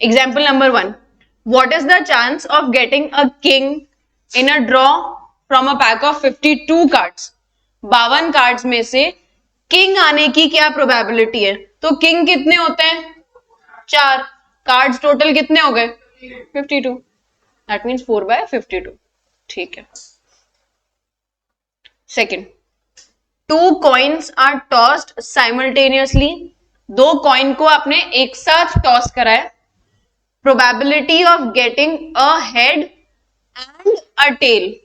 Example number 1, what is the chance of getting a king in a draw from a pack of 52 cards? 52 cards में से king आने की क्या probability है? तो किंग कितने होते हैं? 4 कार्ड्स, टोटल कितने हो गए? 52, दैट मीन्स 4/52. ठीक है. Second, 2 coins are tossed simultaneously. 2 coin को आपने एक साथ टॉस करा है. Probability of getting a head and a tail.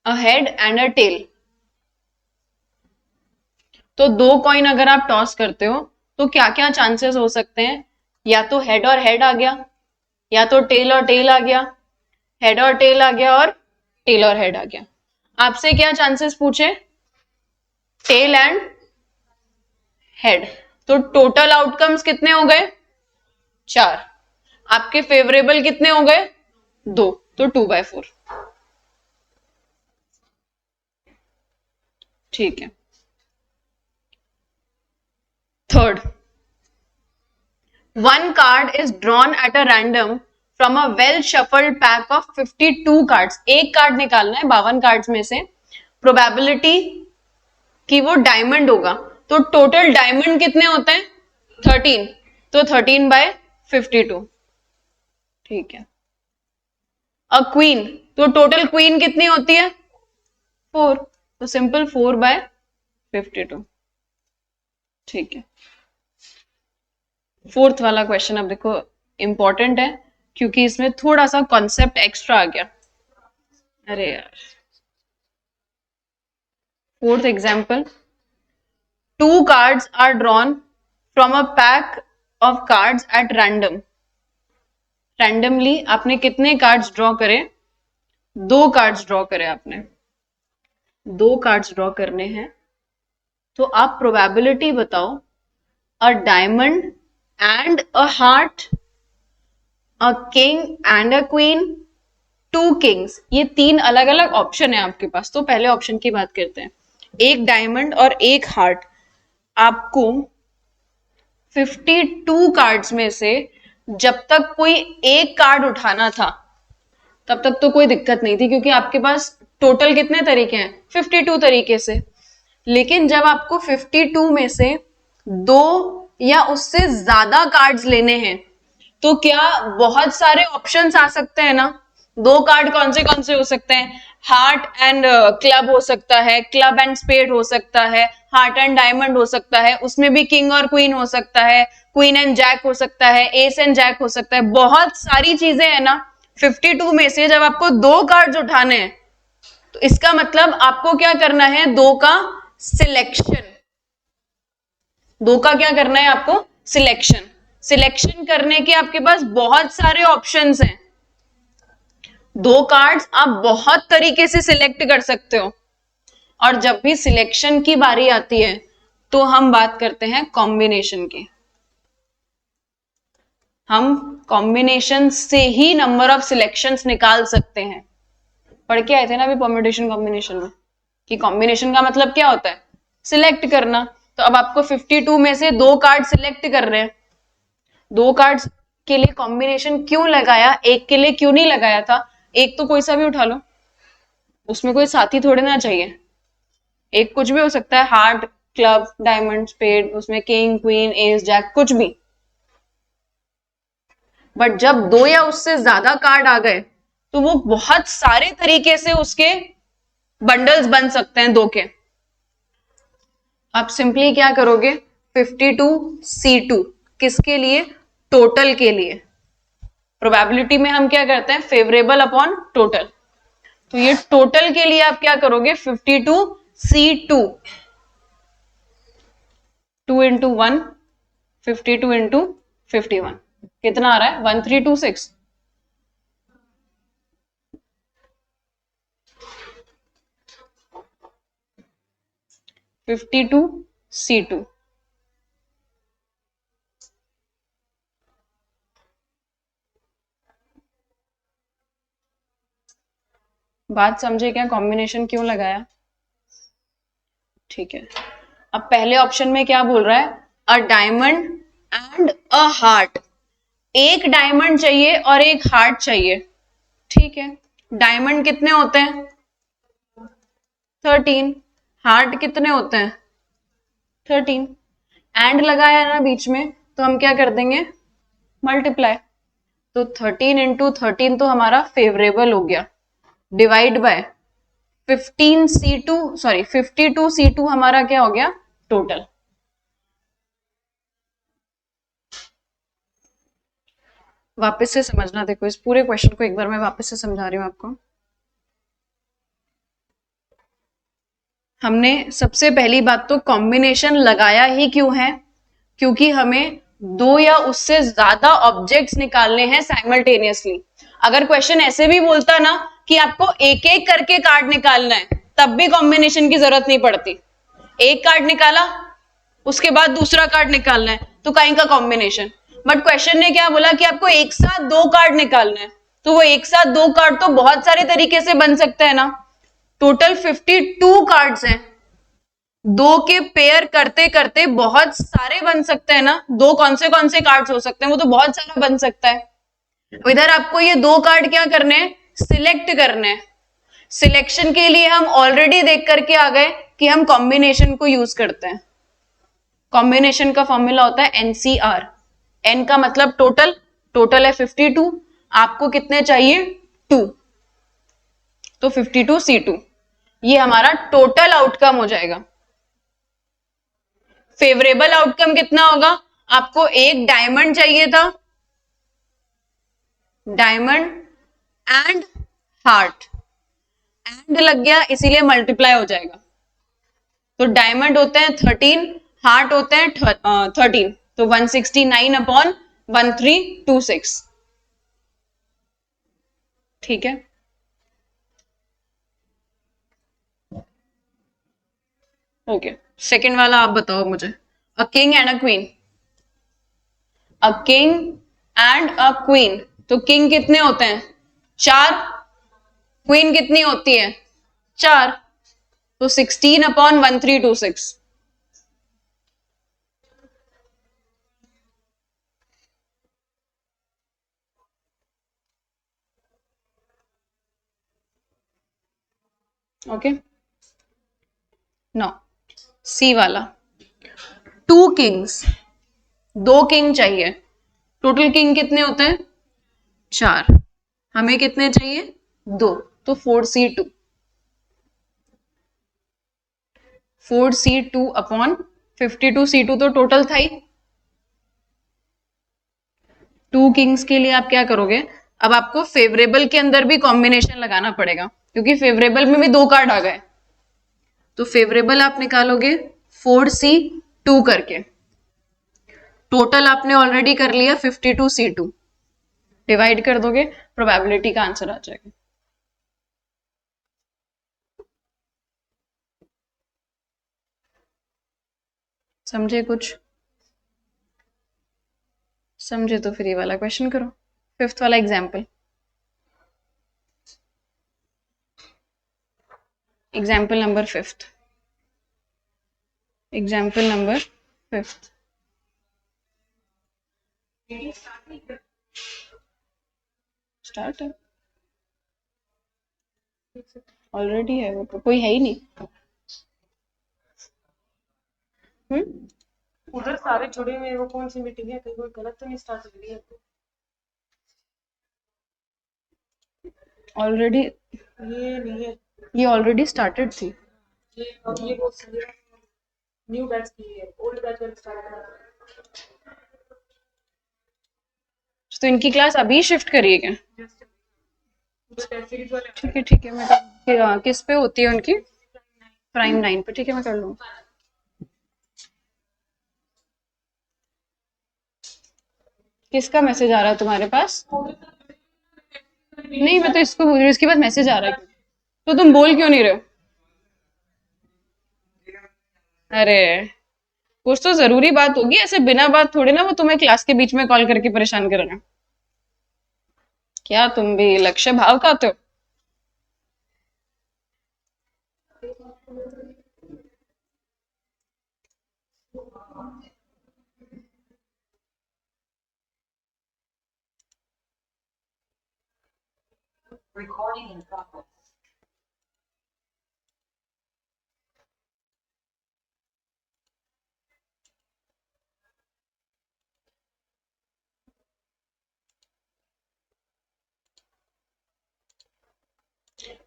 A head and a tail. तो 2 कॉइन अगर आप टॉस करते हो तो क्या क्या चांसेस हो सकते हैं? या तो हेड और हेड आ गया, या तो टेल और टेल आ गया, हेड और टेल आ गया, और टेल और हेड आ गया. आपसे क्या चांसेस पूछे? Tail and head. तो टोटल आउटकम्स कितने हो गए? 4. आपके फेवरेबल कितने हो गए? 2. तो 2/4. ठीक है. Third, 1 card is drawn at a random from a well shuffled pack of 52 cards. एक कार्ड निकालना है 52 कार्ड्स में से. प्रोबेबिलिटी कि वो डायमंड होगा. तो टोटल डायमंड कितने होते हैं? 13. तो 13/52. ठीक है. अ क्वीन, तो टोटल क्वीन कितनी होती है? 4. तो सिंपल 4/52. ठीक है. फोर्थ वाला क्वेश्चन अब देखो इंपॉर्टेंट है, क्योंकि इसमें थोड़ा सा कॉन्सेप्ट एक्स्ट्रा आ गया. अरे यार. Fourth example, 2 cards are drawn from a pack of cards at random. Randomly आपने कितने कार्ड्स ड्रॉ करे? 2 कार्ड्स ड्रॉ करे आपने. 2 कार्ड्स ड्रॉ करने हैं. तो आप प्रोबेबिलिटी बताओ. A diamond and a heart, a king and a queen, 2 kings. ये 3 अलग अलग ऑप्शन है आपके पास. तो पहले ऑप्शन की बात करते हैं. एक डायमंड और एक हार्ट. आपको 52 कार्ड्स में से जब तक कोई एक कार्ड उठाना था तब तक तो कोई दिक्कत नहीं थी, क्योंकि आपके पास टोटल कितने तरीके हैं? 52 तरीके से. लेकिन जब आपको 52 में से 2 या उससे ज्यादा कार्ड्स लेने हैं तो क्या बहुत सारे ऑप्शंस आ सकते हैं ना? 2 कार्ड कौन से हो सकते हैं? हार्ट एंड क्लब हो सकता है, क्लब एंड स्पेड हो सकता है, हार्ट एंड डायमंड हो सकता है, उसमें भी किंग और क्वीन हो सकता है, क्वीन एंड जैक हो सकता है, एस एंड जैक हो सकता है. बहुत सारी चीजें है ना. 52 में से जब आपको 2 कार्ड्स उठाने हैं तो इसका मतलब आपको क्या करना है? 2 का सिलेक्शन. 2 का क्या करना है आपको? सिलेक्शन. सिलेक्शन करने के आपके पास बहुत सारे ऑप्शंस हैं. 2 कार्ड्स आप बहुत तरीके से सिलेक्ट कर सकते हो. और जब भी सिलेक्शन की बारी आती है तो हम बात करते हैं कॉम्बिनेशन की. हम कॉम्बिनेशन से ही नंबर ऑफ सिलेक्शंस निकाल सकते हैं. पढ़ के आए थे ना अभी परम्यूटेशन कॉम्बिनेशन में कि कॉम्बिनेशन का मतलब क्या होता है? सिलेक्ट करना. तो अब आपको 52 में से 2 कार्ड सिलेक्ट कर रहे हैं. 2 कार्ड्स के लिए कॉम्बिनेशन क्यों लगाया? एक के लिए क्यों नहीं लगाया था? एक तो कोई सा भी उठा लो, उसमें कोई साथी थोड़े ना चाहिए. एक कुछ भी हो सकता है, हार्ट, क्लब, डायमंड, स्पेड, उसमें किंग, क्वीन, एस, जैक, कुछ भी. बट जब 2 या उससे ज्यादा कार्ड आ गए तो वो बहुत सारे तरीके से उसके बंडल्स बन सकते हैं 2 के. आप सिंपली क्या करोगे? 52C2 किसके लिए? टोटल के लिए. प्रोबेबिलिटी में हम क्या करते हैं? Favourable upon total. तो ये टोटल के लिए आप क्या करोगे? 52C2, 2 into 1, 52 into 51 कितना आ रहा है? 1326. C2. बात समझे क्या? कॉम्बिनेशन क्यों लगाया? ठीक है. अब पहले ऑप्शन में क्या बोल रहा है? A diamond and a heart. एक डायमंड चाहिए और एक हार्ट चाहिए, ठीक है। डायमंड कितने होते हैं? 13। हार्ट कितने होते हैं? 13। एंड लगाया ना बीच में, तो हम क्या कर देंगे? मल्टीप्लाई। तो 13 × 13 तो हमारा फेवरेबल हो गया, divide by 15C2, sorry 52C2 हमारा क्या हो गया? टोटल। वापस से समझना, देखो इस पूरे क्वेश्चन को एक बार मैं वापस से समझा रही हूँ आपको। हमने सबसे पहली बात तो कॉम्बिनेशन लगाया ही क्यों है? क्योंकि हमें दो या उससे ज्यादा ऑब्जेक्ट्स निकालने हैं साइमल्टेनियसली। अगर क्वेश्चन ऐसे भी बोलता ना कि आपको एक एक करके कार्ड निकालना है, तब भी कॉम्बिनेशन की जरूरत नहीं पड़ती। एक कार्ड निकाला, उसके बाद दूसरा कार्ड निकालना है, तो कहीं का कॉम्बिनेशन। बट क्वेश्चन ने क्या बोला कि आपको एक साथ दो कार्ड निकालना है, तो वो एक साथ दो कार्ड तो बहुत सारे तरीके से बन सकते हैं ना। टोटल 52 कार्ड्स हैं, दो के पेयर करते करते बहुत सारे बन सकते हैं ना। दो कौन से कार्ड्स हो सकते हैं? वो तो बहुत सारा बन सकता है। इधर आपको ये दो कार्ड क्या करने हैं? सिलेक्ट करने हैं। सिलेक्शन के लिए हम ऑलरेडी देख करके आ गए कि हम कॉम्बिनेशन को यूज करते हैं। कॉम्बिनेशन का फॉर्मूला होता है एनसीआर। एन का मतलब टोटल, टोटल है 52, आपको कितने चाहिए? 2, तो 52C2 ये हमारा टोटल आउटकम हो जाएगा। फेवरेबल आउटकम कितना होगा? आपको एक डायमंड चाहिए था, डायमंड एंड हार्ट, एंड लग गया इसीलिए मल्टीप्लाई हो जाएगा। तो डायमंड होते हैं 13, हार्ट होते हैं 13, तो 169/1326। ठीक है, ओके। सेकेंड वाला आप बताओ मुझे। A king and a queen. A king and a queen, तो किंग कितने होते हैं? 4। क्वीन कितनी होती है? 4, तो 16/1326। ओके, नो, सी वाला। टू किंग्स, दो किंग चाहिए। टोटल किंग कितने होते हैं? 4। हमें कितने चाहिए? 2, तो 4C2। 4C2/52C2 तो टोटल था ही। टू किंग्स के लिए आप क्या करोगे? अब आपको फेवरेबल के अंदर भी कॉम्बिनेशन लगाना पड़ेगा, क्योंकि फेवरेबल में भी दो कार्ड आ गए। तो फेवरेबल आप निकालोगे 4C2 करके। टोटल आपने ऑलरेडी कर लिया 52C2, डिवाइड कर दोगे, प्रोबेबिलिटी का आंसर आ जाएगा। समझे कुछ? समझे तो फिर ये वाला क्वेश्चन करो, फिफ्थ वाला example. Example number fifth, example number fifth. Start है ऑलरेडी, है वो तो, कोई है ही नहीं। उधर सारे जुड़े हुए हैं, वो कौन सी मीटिंग है? कहीं कोई गलत तो नहीं स्टार्ट हो रही है? ऑलरेडी, ये नहीं है, ये ऑलरेडी स्टार्टेड थी। ये वो न्यू बैच की है, ओल्ड बैच वाले स्टार्ट करा। तो इनकी क्लास अभी शिफ्ट करिए क्या? ठीक है, मैं किस पे होती है उनकी? प्राइम 9 पे, ठीक है मैं कर लूँ। किसका मैसेज आ रहा है तुम्हारे पास? नहीं, मैं तो इसको बोल रही हूँ, इसके पास मैसेज आ रहा है। तो तुम बोल क्यों नहीं रहे हो? अरे, कुछ तो जरूरी बात होगी, ऐसे बिना बात थोड़ी ना वो तुम्हें क्लास के बीच में कॉल करके परेशान कर रहे हैं। क्या तुम भी लक्ष्य भाव खाते हो? Recording in progress.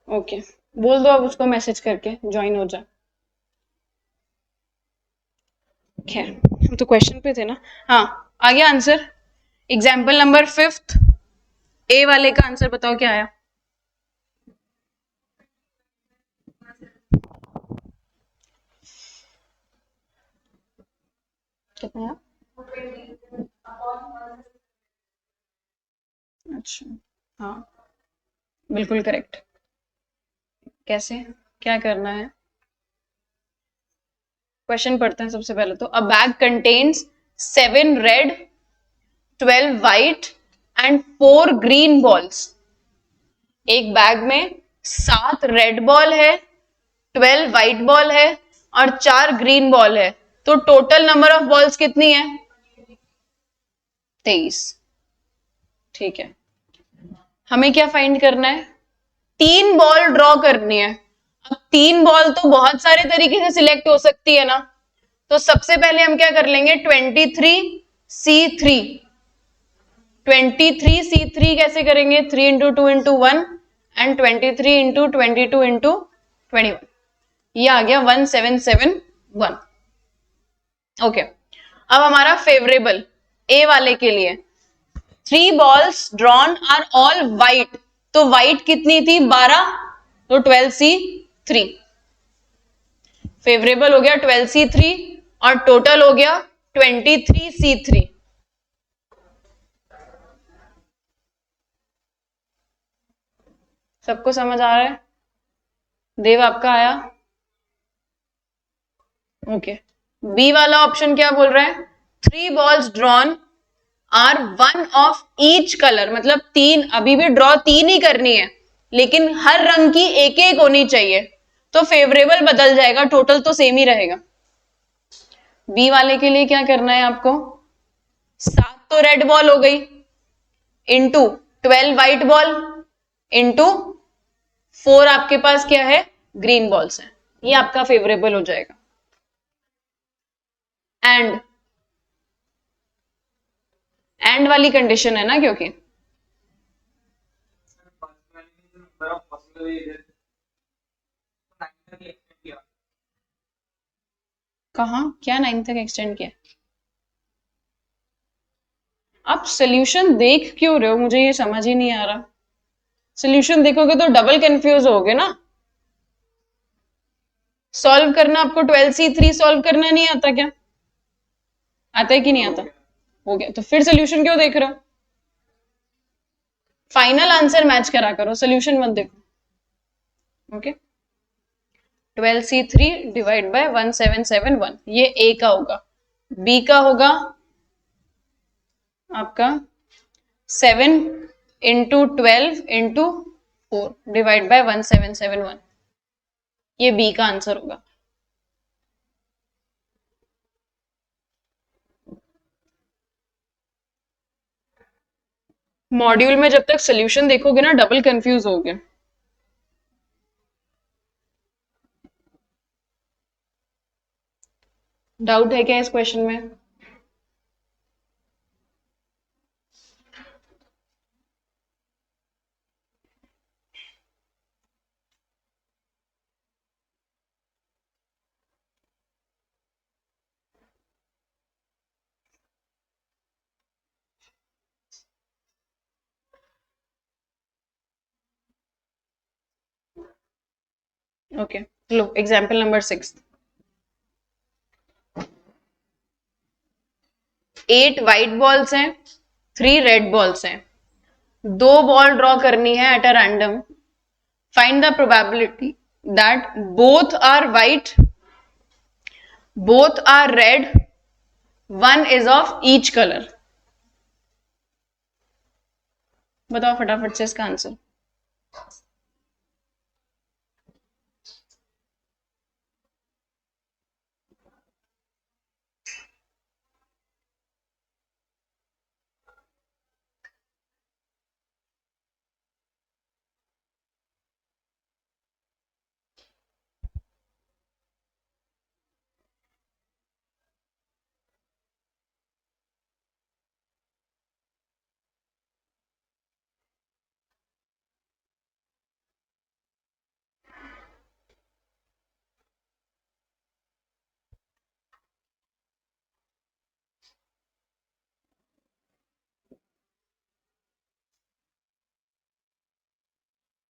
ओके, बोल दो अब उसको मैसेज करके ज्वाइन हो जाए। खैर, हम तो क्वेश्चन पे थे ना। हाँ, आ गया आंसर। एग्जाम्पल नंबर 5 ए वाले का आंसर बताओ क्या आया। कितना आया? अच्छा, हाँ, बिल्कुल करेक्ट। कैसे, क्या करना है? क्वेश्चन पढ़ते हैं सबसे पहले तो। अ bag contains 7 red, 12 white and 4 green balls. एक बैग में 7 रेड बॉल है, 12 व्हाइट बॉल है और 4 ग्रीन बॉल है। तो टोटल नंबर ऑफ बॉल्स कितनी है? 23। ठीक है, हमें क्या फाइंड करना है? 3 बॉल ड्रॉ करनी है। अब 3 बॉल तो बहुत सारे तरीके से सिलेक्ट हो सकती है ना, तो सबसे पहले हम क्या कर लेंगे? 23C3। 23C3 कैसे करेंगे? 3 into 2 into 1 and 23 into 22 into 21। ये आ गया 1771। ओके, अब हमारा फेवरेबल ए वाले के लिए 3 balls drawn are all white। तो white कितनी थी? 12, तो 12C3। फेवरेबल हो गया 12C3 और टोटल हो गया 23C3। सबको समझ आ रहा है? देव आपका आया? ओके, बी वाला ऑप्शन क्या बोल रहा है? 3 balls drawn are 1 of each colour, मतलब 3, अभी भी ड्रॉ 3 ही करनी है लेकिन हर रंग की एक एक होनी चाहिए। तो फेवरेबल बदल जाएगा, टोटल तो सेम ही रहेगा। बी वाले के लिए क्या करना है आपको? 7 तो रेड बॉल हो गई, इंटू 12 व्हाइट बॉल, इंटू 4 आपके पास क्या है? ग्रीन बॉल्स है। ये आपका फेवरेबल हो जाएगा। एंड वाली कंडीशन है ना, क्योंकि कहा क्या 9 तक एक्सटेंड किया? आप सोल्यूशन देख क्यों रहे हो? मुझे ये समझ ही नहीं आ रहा। सोल्यूशन देखोगे तो डबल कंफ्यूज होगे ना। सॉल्व करना आपको 12C3 सॉल्व करना नहीं आता क्या? आता है कि नहीं आता? हो गया, तो फिर सोल्यूशन क्यों देख रहे हो? फाइनल आंसर मैच करा करो, सोल्यूशन मत देखो। ओके, 12C3 डिवाइड बाय 1771, ये ए का होगा। बी का होगा आपका 7 इंटू 12 इंटू 4 डिवाइड बाय 1771। ये बी का आंसर होगा। मॉड्यूल में जब तक सोल्यूशन देखोगे ना डबल कंफ्यूज होगे। डाउट है क्या इस क्वेश्चन में? ओके, लो एग्जाम्पल नंबर 6। 8 व्हाइट बॉल्स हैं, 3 रेड बॉल्स हैं। 2 बॉल ड्रॉ करनी है at a random. Find the probability that both are white, both are red, one is of each colour. बताओ फटाफट से इसका आंसर।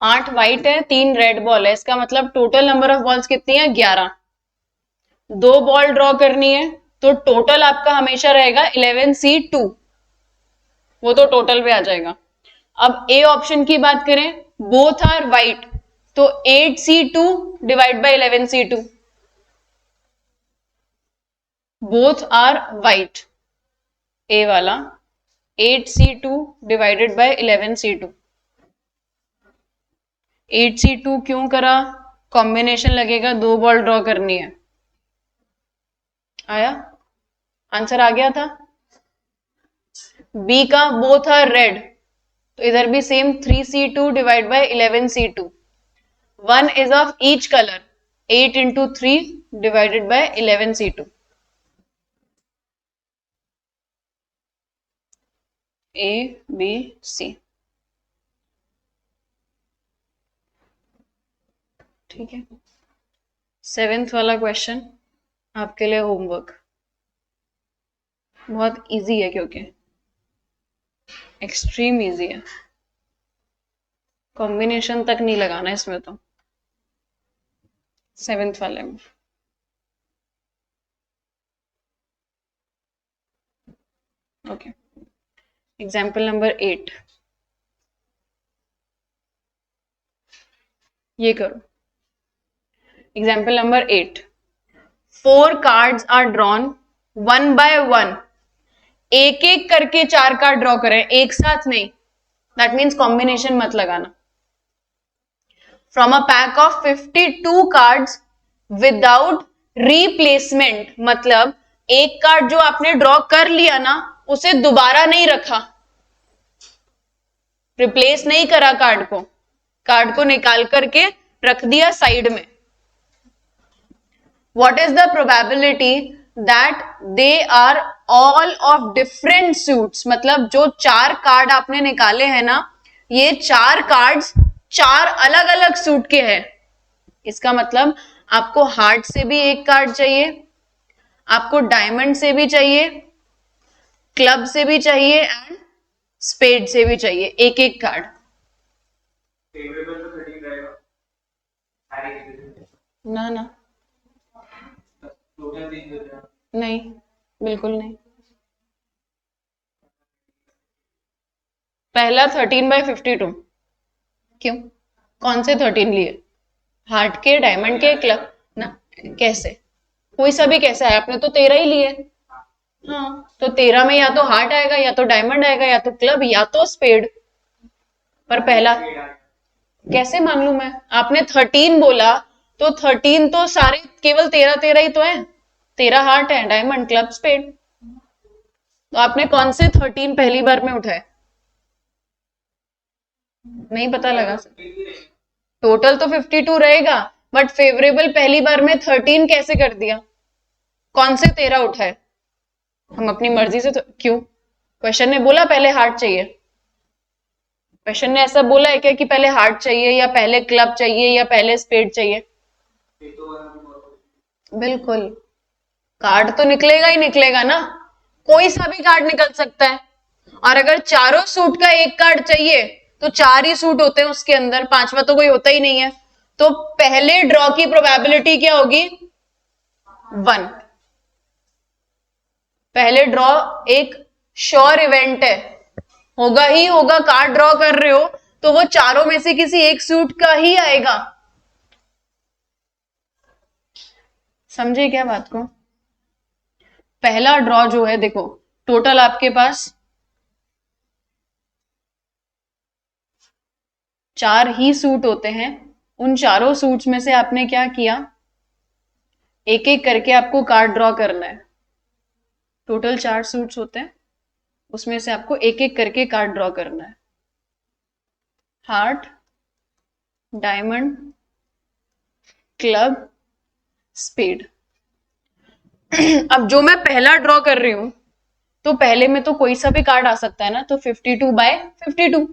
8 व्हाइट है, 3 रेड बॉल है, इसका मतलब टोटल नंबर ऑफ बॉल्स कितनी है? 11। 2 बॉल ड्रॉ करनी है तो टोटल आपका हमेशा रहेगा 11C2, वो तो टोटल पे आ जाएगा। अब ए ऑप्शन की बात करें, बोथ आर व्हाइट, तो 8C2 divide by 11C2, both are white, A वाला 8C2 divided by 11C2। 8C2 क्यों करा? कॉम्बिनेशन लगेगा, 2 बॉल ड्रॉ करनी है। आया आंसर? आ गया था। बी का बोथ आर रेड, तो इधर भी same 3C2 divide by 11C2। 1 is of each colour, 8 into 3 divided by 11C2। A B C, ठीक है। 7th वाला क्वेश्चन आपके लिए होमवर्क, बहुत इजी है क्योंकि एक्सट्रीम इजी है, कॉम्बिनेशन तक नहीं लगाना इसमें तो 7th वाले में। ओके, एग्जाम्पल नंबर 8, ये करो। Example number 8, 4 cards are drawn 1 by 1, एक एक करके 4 कार्ड ड्रॉ करें, एक साथ नहीं, दैट मीन्स कॉम्बिनेशन मत लगाना। From a pack of 52 cards without replacement, मतलब एक कार्ड जो आपने ड्रॉ कर लिया ना, उसे दोबारा नहीं रखा, रिप्लेस नहीं करा कार्ड को निकाल करके रख दिया साइड में। What is the probability that they are all of different suits, मतलब जो 4 कार्ड आपने निकाले हैं ना, ये 4 कार्ड्स 4 अलग अलग सूट के हैं। इसका मतलब आपको हार्ट से भी एक कार्ड चाहिए, आपको डायमंड से भी चाहिए, क्लब से भी चाहिए एंड स्पेड से भी चाहिए, एक एक कार्ड। ना ना नहीं, बिल्कुल नहीं। पहला 13/52, क्यों? कौन से 13 लिए? हार्ट के, डायमंड के, क्लब ना? कैसे? कोई सा भी कैसा है, आपने तो 13 ही लिए। हाँ, तो 13 में या तो हार्ट आएगा, या तो डायमंड आएगा, या तो क्लब, या तो स्पेड। पर पहला कैसे मान लू मैं? आपने 13 बोला तो 13 तो सारे केवल 13 ही तो है। 13 हार्ट है, डायमंड, क्लब, स्पेड। तो आपने कौन से 13 पहली बार में उठाए? नहीं पता लगा। टोटल तो 52 रहेगा, बट फेवरेबल पहली बार में 13 कैसे कर दिया? कौन से 13 उठाए? हम अपनी मर्जी से तो क्यों? क्वेश्चन ने बोला पहले हार्ट चाहिए, क्वेश्चन ने ऐसा बोला है क्या कि पहले हार्ट चाहिए, या पहले क्लब चाहिए, या पहले स्पेड चाहिए? बिल्कुल, कार्ड तो निकलेगा ही निकलेगा ना, कोई सा भी कार्ड निकल सकता है। और अगर चारों सूट का एक कार्ड चाहिए तो 4 ही सूट होते हैं उसके अंदर, 5वां तो कोई होता ही नहीं है। तो पहले ड्रॉ की प्रोबेबिलिटी क्या होगी? 1। पहले ड्रॉ एक श्योर इवेंट है, होगा ही होगा। कार्ड ड्रॉ कर रहे हो तो वो चारों में से किसी एक सूट का ही आएगा। समझे क्या बात को? पहला ड्रॉ जो है, देखो टोटल आपके पास 4 ही सूट होते हैं। उन चारों सूट्स में से आपने क्या किया? एक एक करके आपको कार्ड ड्रॉ करना है। टोटल 4 सूट्स होते हैं, उसमें से आपको एक एक करके कार्ड ड्रॉ करना है। Heart, diamond, club, spade. अब जो मैं पहला ड्रॉ कर रही हूं, तो पहले में तो कोई सा भी कार्ड आ सकता है ना, तो 52/52।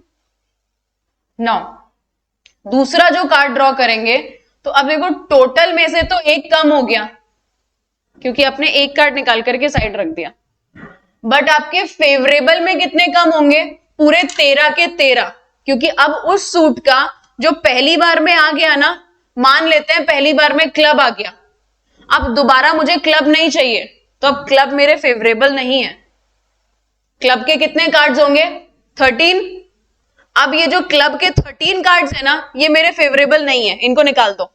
नाउ दूसरा जो कार्ड ड्रॉ करेंगे, तो अब देखो टोटल में से तो एक कम हो गया, क्योंकि आपने एक कार्ड निकाल करके साइड रख दिया। बट आपके फेवरेबल में कितने कम होंगे? पूरे 13 के 13, क्योंकि अब उस सूट का जो पहली बार में आ गया ना, मान लेते हैं पहली बार में क्लब आ गया, अब दोबारा मुझे क्लब नहीं चाहिए, तो अब क्लब मेरे फेवरेबल नहीं है। क्लब के कितने कार्ड्स होंगे? 13। अब ये जो क्लब के 13 कार्ड्स है ना, ये मेरे फेवरेबल नहीं है, इनको निकाल दो।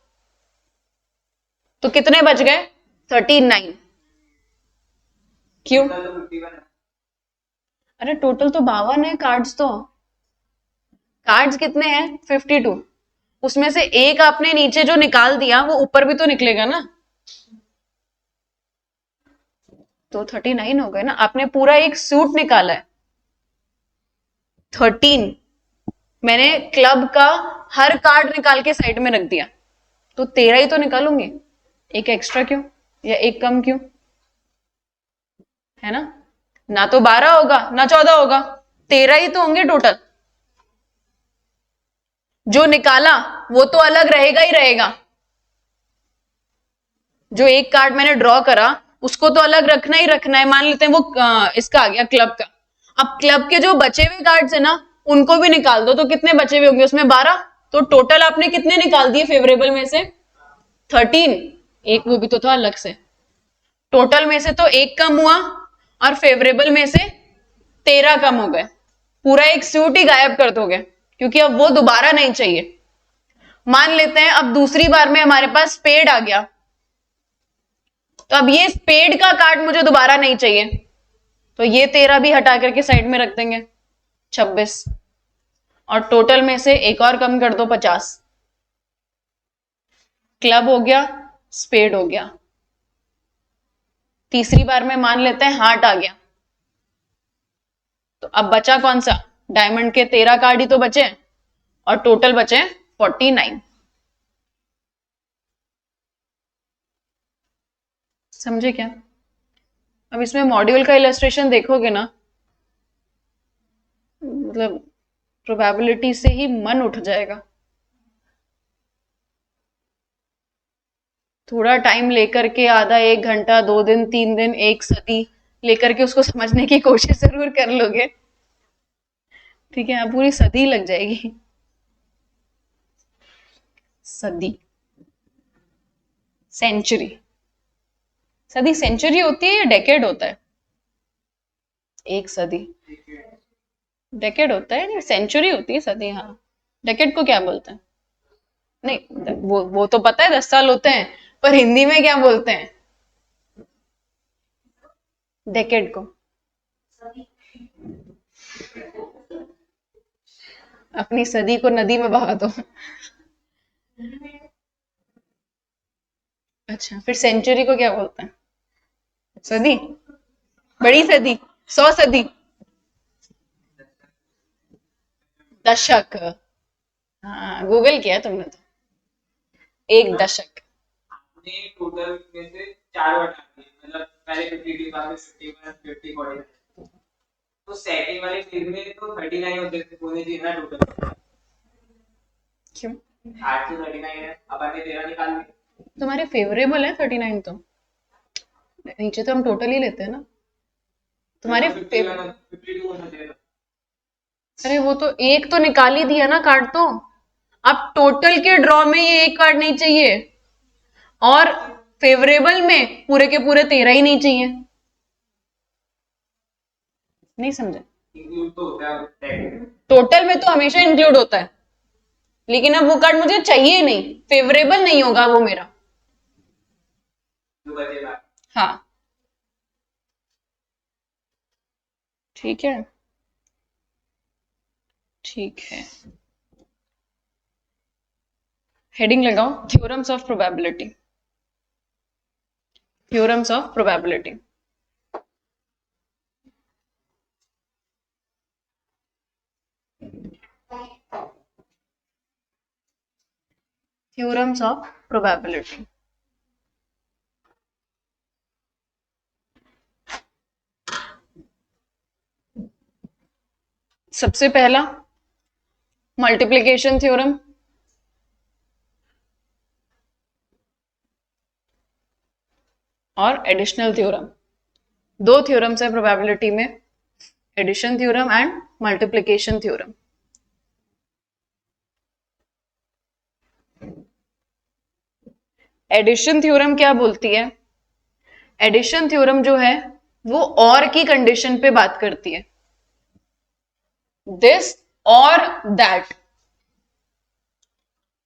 तो कितने बच गए? 13, 9। क्यों? अरे टोटल तो 52 है कार्ड्स, तो कार्ड्स कितने हैं? 52। उसमें से एक आपने नीचे जो निकाल दिया वो ऊपर भी तो निकलेगा ना, तो 39 हो गए ना। आपने पूरा एक सूट निकाला है। 13 मैंने क्लब का हर कार्ड निकाल के साइड में रख दिया, तो 13 ही तो निकालूंगी। एक एक्स्ट्रा क्यों या एक कम क्यों? है ना, ना तो 12 होगा ना 14 होगा, 13 ही तो होंगे टोटल। जो निकाला वो तो अलग रहेगा ही रहेगा, जो एक कार्ड मैंने ड्रॉ करा उसको तो अलग रखना ही रखना है। मान लेते हैं वो इसका आ गया क्लब का। अब क्लब के जो बचे हुए कार्ड्स है ना, उनको भी निकाल दो, तो कितने बचे हुए होंगे? उसमें 12। तो टोटल आपने कितने निकाल दिए फेवरेबल में से? 13। एक वो भी तो था अलग से। टोटल में से तो एक कम हुआ और फेवरेबल में से 13 कम हो गए। पूरा एक सूट ही गायब कर दोगे, क्योंकि अब वो दोबारा नहीं चाहिए। मान लेते हैं अब दूसरी बार में हमारे पास स्पेड आ गया, तो अब ये स्पेड का कार्ड मुझे दोबारा नहीं चाहिए, तो ये 13 भी हटा करके साइड में रख देंगे, 26। और टोटल में से एक और कम कर दो, 50। क्लब हो गया, स्पेड हो गया। तीसरी बार में मान लेते हैं हार्ट आ गया, तो अब बचा कौन सा? डायमंड के 13 कार्ड ही तो बचे, और टोटल बचे 49। समझे क्या? अब इसमें मॉड्यूल का इलस्ट्रेशन देखोगे ना, मतलब प्रोबेबिलिटी से ही मन उठ जाएगा। थोड़ा टाइम लेकर के, आधा 1 घंटा, 2 दिन, 3 दिन, 1 सदी लेकर के उसको समझने की कोशिश जरूर कर लोगे, ठीक है? पूरी सदी लग जाएगी। सदी, सेंचुरी। सदी सेंचुरी होती है या डेकेड होता है? एक सदी डेकेड होता है, नहीं सेंचुरी होती है सदी। हाँ, डेकेड को क्या बोलते हैं? नहीं, वो तो पता है 10 साल होते हैं, पर हिंदी में क्या बोलते हैं डेकेड को? अपनी सदी को नदी में बहा दो। अच्छा, फिर सेंचुरी को क्या बोलते हैं? सदी, बड़ी सदी, 100 सदी, दशक। हाँ, गूगल किया तुमने तो। एक दशक। आपने टोटल में से 4 हटा दिए, मतलब पहले 50 के बाद 51, 50, 40। तो सेकंड वाले फिर में तो 39 होने चाहिए ना टोटल। क्यों? 8 तो 39 है, अब आपने 13 निकाल लिए। तुम्हारे फेवरेबल है 39 तो। नीचे तो हम टोटल ही लेते हैं ना तुम्हारे 52 होना चाहिए। अरे वो तो एक तो निकाल ही दिया ना कार्ड, तो अब टोटल के ड्रॉ में ये एक कार्ड नहीं चाहिए, और फेवरेबल में पूरे के पूरे 13 ही नहीं चाहिए। नहीं समझे? इंक्लूड तो होता है, टोटल में तो हमेशा इंक्लूड होता है, लेकिन अब वो कार्ड मुझे चाहिए नहीं, फेवरेबल नहीं होगा वो मेरा। जो बचेगा। हाँ, ठीक है, ठीक है। हेडिंग लगाओ, theorems of probability. Theorems of probability. Theorems of probability. सबसे पहला मल्टीप्लिकेशन थ्योरम, और एडिशनल थ्योरम। दो थ्योरम्स है प्रोबेबिलिटी में, addition theorem and multiplication theorem. Addition theorem क्या बोलती है? एडिशन थ्योरम जो है वो और की कंडीशन पे बात करती है, दिस और दैट,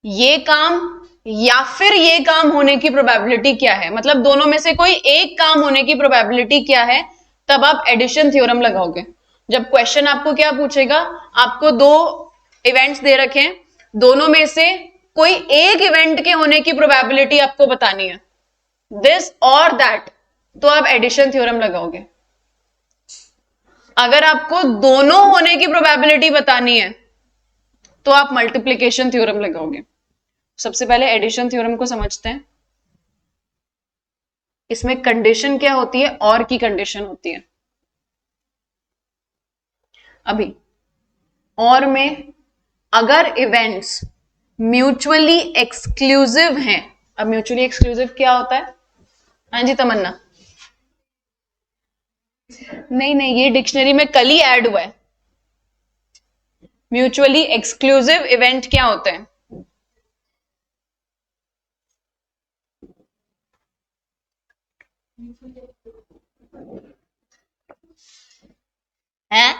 ये काम या फिर ये काम होने की प्रोबेबिलिटी क्या है, मतलब दोनों में से कोई एक काम होने की प्रोबेबिलिटी क्या है, तब आप एडिशन थ्योरम लगाओगे। जब क्वेश्चन आपको क्या पूछेगा, आपको दो इवेंट्स दे रखे हैं, दोनों में से कोई एक इवेंट के होने की प्रोबेबिलिटी आपको बतानी है, दिस और दैट, तो आप एडिशन थ्योरम लगाओगे। अगर आपको दोनों होने की प्रोबेबिलिटी बतानी है तो आप मल्टीप्लिकेशन थ्योरम लगाओगे। सबसे पहले एडिशन थ्योरम को समझते हैं। इसमें कंडीशन क्या होती है? और की कंडीशन होती है। अभी और में अगर इवेंट्स म्यूचुअली एक्सक्लूसिव हैं, अब म्यूचुअली एक्सक्लूसिव क्या होता है? हाँ जी तमन्ना। नहीं, ये डिक्शनरी में कल ही ऐड हुआ है। म्यूचुअली एक्सक्लूसिव इवेंट क्या होते हैं? हैं?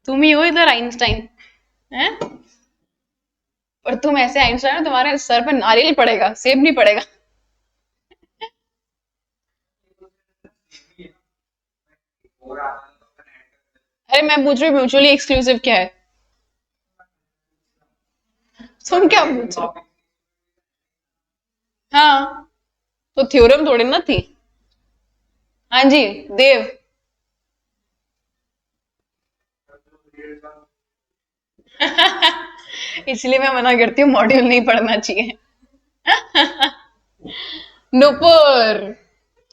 तुम ही हो इधर आइंस्टाइन हैं? और तुम ऐसे आइंस्टाइन, तुम्हारे सर पर नारियल पड़ेगा, सेब नहीं पड़ेगा। अरे मैं पूछ रही हूँ म्यूचुअली एक्सक्लूसिव क्या है, तुम क्या पूछ रहे हो? हाँ तो थ्योरम थोड़ी ना थी। हाँ जी देव। इसलिए मैं मना करती हूँ, मॉड्यूल नहीं पढ़ना चाहिए। नुपुर,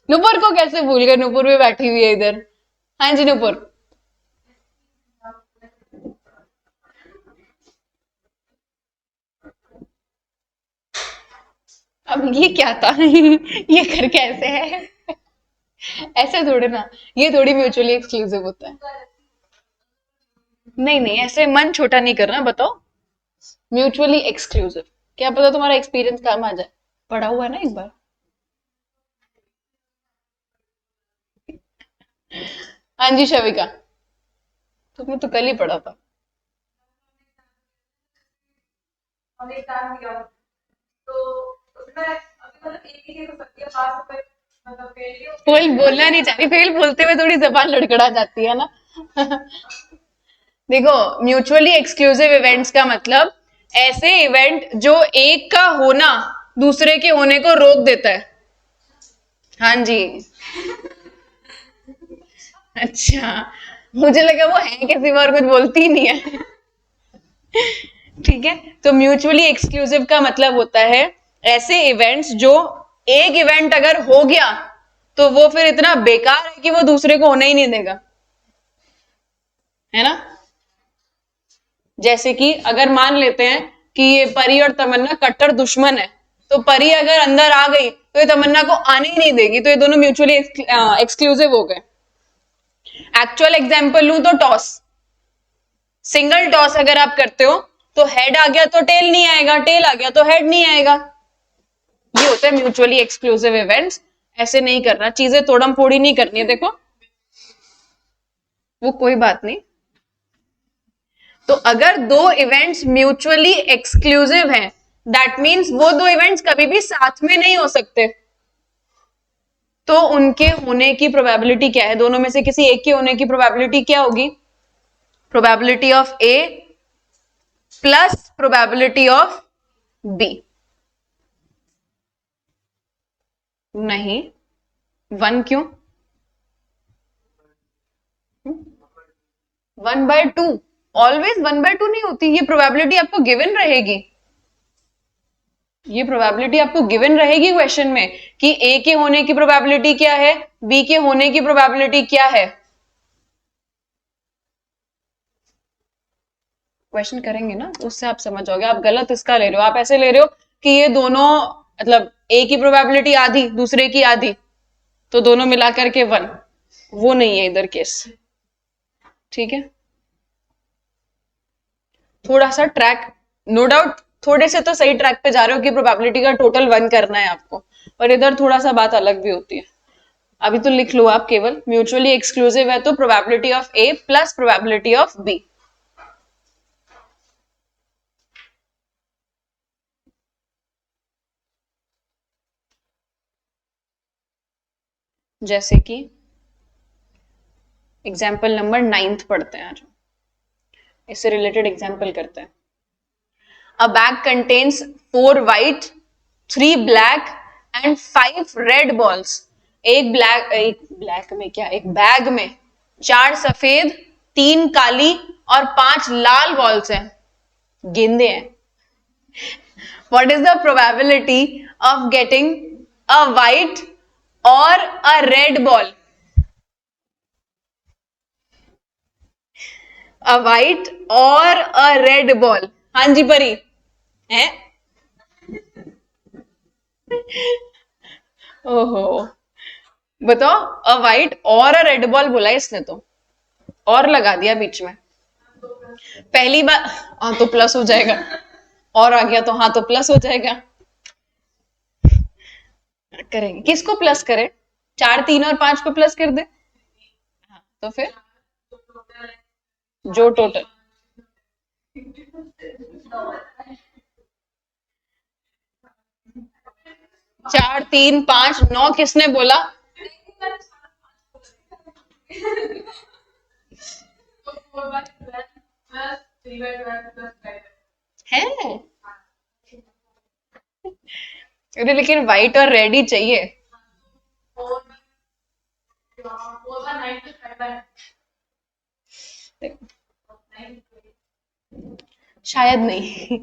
नुपुर को कैसे भूल गए? नुपुर भी बैठी हुई है इधर। हाँ जी नुपुर। अब ये क्या था? ये कर कैसे है? ऐसे थोड़े ना, ये थोड़ी म्यूचुअली एक्सक्लूसिव होता है। नहीं, ऐसे मन छोटा नहीं करना। बताओ म्यूचुअली एक्सक्लूसिव, क्या पता तुम्हारा एक्सपीरियंस काम आ जाए। पढ़ा हुआ है ना एक बार। हाँ जी शविका, तुमने तो कल ही पढ़ा था। हमने एग्जाम दिया तो उसमें अभी मतलब एक ही चीज हो सकती है, पास पे मतलब फेल ही हो। फेल बोलना नहीं चाहती, फेल बोलते हुए थोड़ी जबान लड़खड़ा जाती है ना। देखो म्यूचुअली एक्सक्लूसिव इवेंट्स का मतलब ऐसे इवेंट जो एक का होना दूसरे के होने को रोक देता है। हाँ जी। अच्छा, मुझे लगा वो है किसी बार कुछ बोलती ही नहीं है। ठीक है, तो म्यूचुअली एक्सक्लूसिव का मतलब होता है ऐसे इवेंट्स जो एक इवेंट अगर हो गया तो वो फिर इतना बेकार है कि वो दूसरे को होने ही नहीं देगा, है ना। जैसे कि अगर मान लेते हैं कि ये परी और तमन्ना कट्टर दुश्मन है, तो परी अगर अंदर आ गई तो ये तमन्ना को आने ही नहीं देगी, तो ये दोनों म्यूचुअली एक्सक्लूसिव हो गए। एक्चुअल एग्जाम्पल लूं तो टॉस, सिंगल टॉस अगर आप करते हो तो हेड आ गया तो टेल नहीं आएगा, टेल आ गया तो हेड नहीं आएगा। ये होते हैं म्यूचुअली एक्सक्लूसिव इवेंट्स। ऐसे नहीं करना, चीजें तोड़म फोड़ी नहीं करनी है। देखो वो कोई बात नहीं। तो अगर दो इवेंट्स म्यूचुअली एक्सक्लूसिव हैं, दैट मीन्स वो दो इवेंट्स कभी भी साथ में नहीं हो सकते। तो उनके होने की प्रोबेबिलिटी क्या है? दोनों में से किसी एक के होने की प्रोबेबिलिटी क्या होगी? Probability of A plus probability of B. नहीं, 1 क्यों? 1/2, ऑलवेज 1/2 नहीं होती। ये प्रोबेबिलिटी आपको गिवन रहेगी, ये प्रोबेबिलिटी आपको गिवन रहेगी क्वेश्चन में कि ए के होने की प्रोबेबिलिटी क्या है, बी के होने की प्रोबेबिलिटी क्या है। क्वेश्चन करेंगे ना तो उससे आप समझ जाओगे। आप गलत इसका ले रहे हो, आप ऐसे ले रहे हो कि ये दोनों मतलब ए की प्रोबेबिलिटी आधी दूसरे की आधी, तो दोनों मिलाकर के 1, वो नहीं है इधर केस। ठीक है, थोड़ा सा ट्रैक, नो डाउट थोड़े से तो सही ट्रैक पे जा रहे हो कि प्रोबेबिलिटी का टोटल 1 करना है आपको, पर इधर थोड़ा सा बात अलग भी होती है। अभी तो लिख लो आप, केवल म्यूचुअली एक्सक्लूसिव है तो probability of A plus probability of B. जैसे कि एग्जाम्पल नंबर 9 पढ़ते हैं आज, इससे रिलेटेड एग्जाम्पल करते हैं। अ bag contains 4 white 3 black and 5 red balls. एक ब्लैक में क्या, एक बैग में 4 सफेद 3 काली और 5 लाल बॉल्स हैं, गेंदे हैं। What is the probability of getting a white or a red ball? A white or a red ball? हाँ जी परी है। ओहो, बताओ, अ व्हाइट और अ रेड बॉल बोला इसने तो, और लगा दिया बीच में। पहली बार हाँ तो प्लस हो जाएगा, और आ गया तो हाँ तो प्लस हो जाएगा। करेंगे, किसको प्लस करें? 4 3 और 5 को प्लस कर दे। हाँ, तो फिर जो टोटल 4 3 5 9 किसने बोला? है अरे लेकिन व्हाइट और रेड ही चाहिए। शायद नहीं।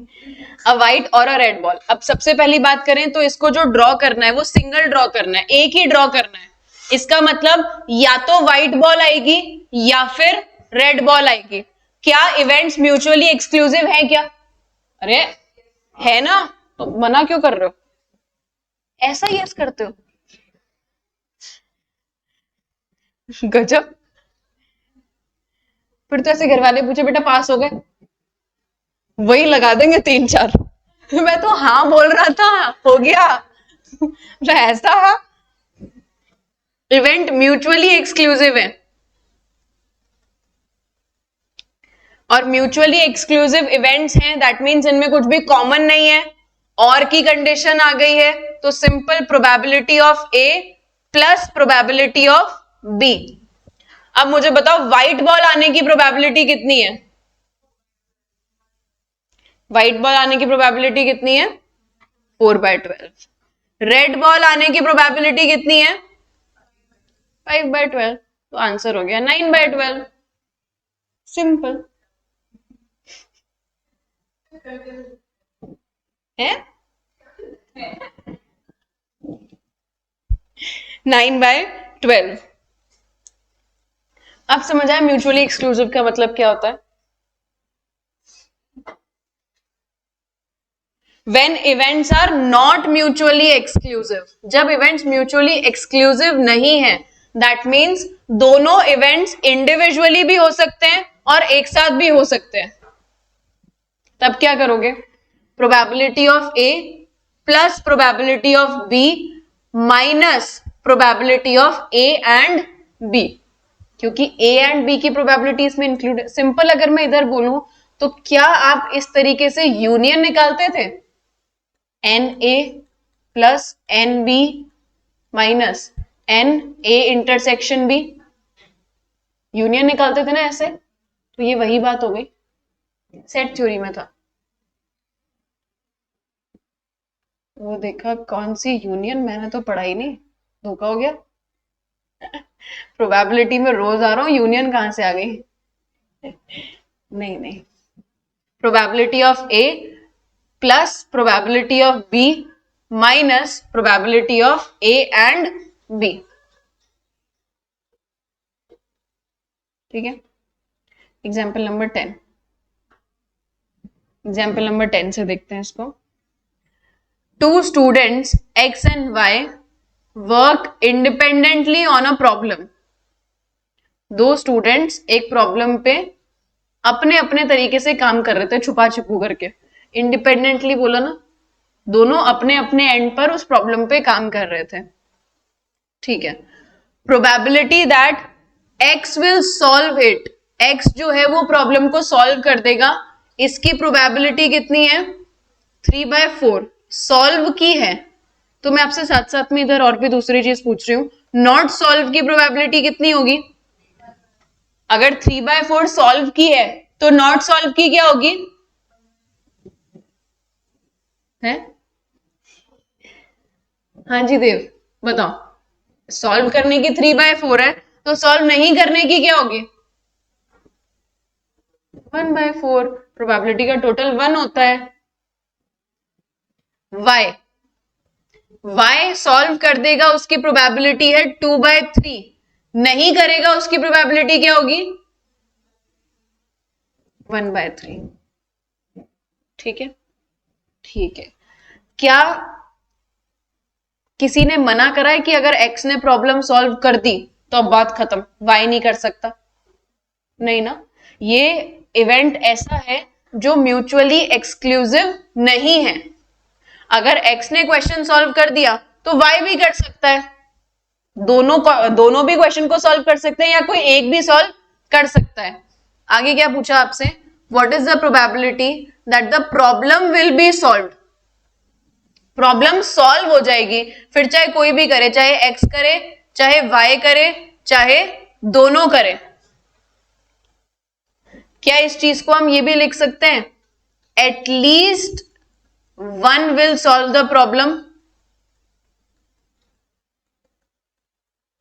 अ व्हाइट और अ रेड बॉल। अब सबसे पहली बात करें तो इसको जो ड्रॉ करना है वो सिंगल ड्रॉ करना है, एक ही ड्रॉ करना है। इसका मतलब या तो व्हाइट बॉल आएगी या फिर रेड बॉल आएगी। क्या इवेंट्स म्यूचुअली एक्सक्लूसिव है क्या? अरे है ना, तो मना क्यों कर रहे हो? ऐसा यस करते हो, गजब। फिर तो ऐसे घर वाले पूछे बेटा पास हो गए, वही लगा देंगे 3 4। मैं तो हाँ बोल रहा था, हो गया। तो ऐसा इवेंट म्यूचुअली एक्सक्लूसिव है, और म्यूचुअली एक्सक्लूसिव इवेंट्स हैं, दैट मीन्स इनमें कुछ भी कॉमन नहीं है, और की कंडीशन आ गई है, तो simple probability of A plus probability of B. अब मुझे बताओ व्हाइट बॉल आने की प्रोबेबिलिटी कितनी है? व्हाइट बॉल आने की प्रोबेबिलिटी कितनी है? 4/12। रेड बॉल आने की प्रोबेबिलिटी कितनी है? 5/12। तो आंसर हो गया 9/12। सिंपल है। 9/12। अब समझ आया म्यूचुअली एक्सक्लूसिव का मतलब क्या होता है? When events are not mutually exclusive, जब इवेंट्स म्यूचुअली एक्सक्लूसिव नहीं है, दैट मीन्स दोनों इवेंट्स इंडिविजुअली भी हो सकते हैं और एक साथ भी हो सकते हैं। तब क्या करोगे? Probability of A plus probability of B minus probability of A and B, क्योंकि ए एंड बी की प्रोबेबिलिटी इसमें इंक्लूड। सिंपल अगर मैं इधर बोलूं तो क्या आप इस तरीके से यूनियन निकालते थे? N A plus N B minus N A intersection B, union निकालते थे ना ऐसे। तो ये वही बात हो गई, सेट थ्योरी में था। वो देखा कौन सी यूनियन, मैंने तो पढ़ा ही नहीं, धोखा हो गया। प्रोबेबिलिटी में रोज आ रहा हूं, यूनियन कहां से आ गई? नहीं नहीं, probability of A plus probability of B minus probability of A and B. ठीक है, एग्जाम्पल नंबर 10। एग्जाम्पल नंबर 10 से देखते हैं इसको। 2 students X and Y work independently on a problem। 2 students एक प्रॉब्लम पे अपने अपने तरीके से काम कर रहे थे छुपा छिपू करके, इंडिपेंडेंटली बोला ना, दोनों अपने अपने एंड पर उस प्रॉब्लम पे काम कर रहे थे। ठीक है, probability that x will solve it, x जो है वो प्रॉब्लम को सॉल्व कर देगा, इसकी प्रोबेबिलिटी कितनी है 3/4। सॉल्व की है तो मैं आपसे साथ साथ में इधर और भी दूसरी चीज पूछ रही हूँ, नॉट सॉल्व की प्रोबेबिलिटी कितनी होगी? अगर 3/4 सॉल्व की है तो नॉट सॉल्व की क्या होगी? है? हाँ जी देव बताओ, सॉल्व करने की 3/4 है तो सॉल्व नहीं करने की क्या होगी? 1/4। प्रोबेबिलिटी का टोटल 1 होता है। y सॉल्व कर देगा उसकी प्रोबेबिलिटी है 2/3, नहीं करेगा उसकी प्रोबेबिलिटी क्या होगी? 1/3। ठीक है, ठीक है। क्या किसी ने मना करा है कि अगर x ने प्रॉब्लम सॉल्व कर दी तो अब बात खत्म, y नहीं कर सकता? नहीं ना, ये इवेंट ऐसा है जो म्यूचुअली एक्सक्लूसिव नहीं है। अगर x ने क्वेश्चन सॉल्व कर दिया तो y भी कर सकता है, दोनों भी क्वेश्चन को सॉल्व कर सकते हैं या कोई एक भी सॉल्व कर सकता है। आगे क्या पूछा आपसे, what is the probability that the problem will be solved? Problem solve हो जाएगी, फिर चाहे कोई भी करे, चाहे x करे, चाहे y करे, चाहे दोनों करे। क्या इस चीज को हम ये भी लिख सकते हैं, at least one will solve the problem?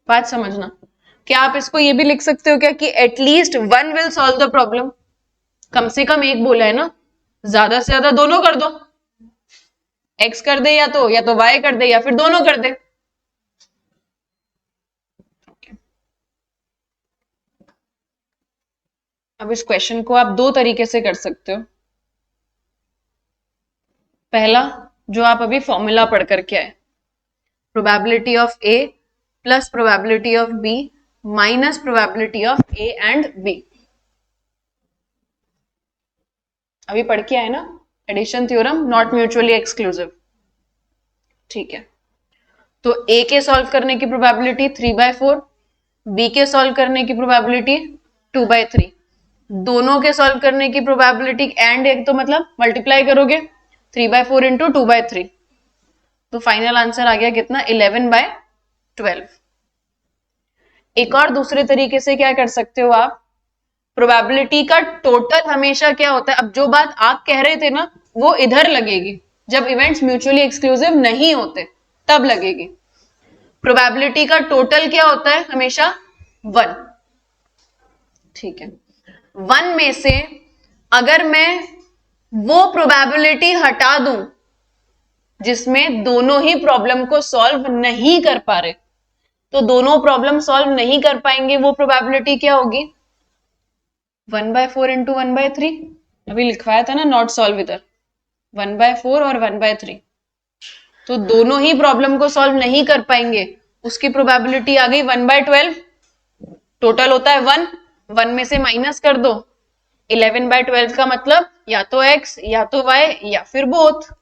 बात समझना, क्या आप इसको ये भी लिख सकते हो क्या कि at least one will solve the problem? कम से कम एक बोला है ना, ज्यादा से ज्यादा दोनों कर दो, x कर दे या तो y कर दे या फिर दोनों कर दे। अब इस क्वेश्चन को आप दो तरीके से कर सकते हो। पहला जो आप अभी फॉर्मूला पढ़ करके आए, probability of a plus probability of b minus probability of a and b, अभी पढ़ के आए ना, addition theorem not mutually exclusive. ठीक है, तो a के सॉल्व करने की प्रोबेबिलिटी 3/4, b के सॉल्व करने की प्रोबेबिलिटी 2/3, दोनों के सॉल्व करने की प्रोबेबिलिटी एंड एक तो मतलब मल्टीप्लाई करोगे 3/4 इंटू 2/3, तो फाइनल आंसर आ गया कितना 11/12। एक और दूसरे तरीके से क्या कर सकते हो आप, प्रोबेबिलिटी का टोटल हमेशा क्या होता है, अब जो बात आप कह रहे थे ना वो इधर लगेगी, जब इवेंट्स म्यूचुअली एक्सक्लूसिव नहीं होते तब लगेगी। प्रोबेबिलिटी का टोटल क्या होता है हमेशा 1। ठीक है, 1 में से अगर मैं वो प्रोबेबिलिटी हटा दूं जिसमें दोनों ही प्रॉब्लम को सॉल्व नहीं कर पा रहे, तो दोनों प्रॉब्लम सॉल्व नहीं कर पाएंगे, वो प्रोबेबिलिटी क्या होगी 1/4 इंटू 1/3, अभी लिखवाया था ना नॉट सॉल्व इधर, 1/4 और 1/3, तो दोनों ही प्रॉब्लम को सॉल्व नहीं कर पाएंगे, उसकी प्रोबेबिलिटी आ गई 1/12। टोटल होता है 1 में से माइनस कर दो, 11/12 का मतलब या तो x या तो y या फिर बोथ।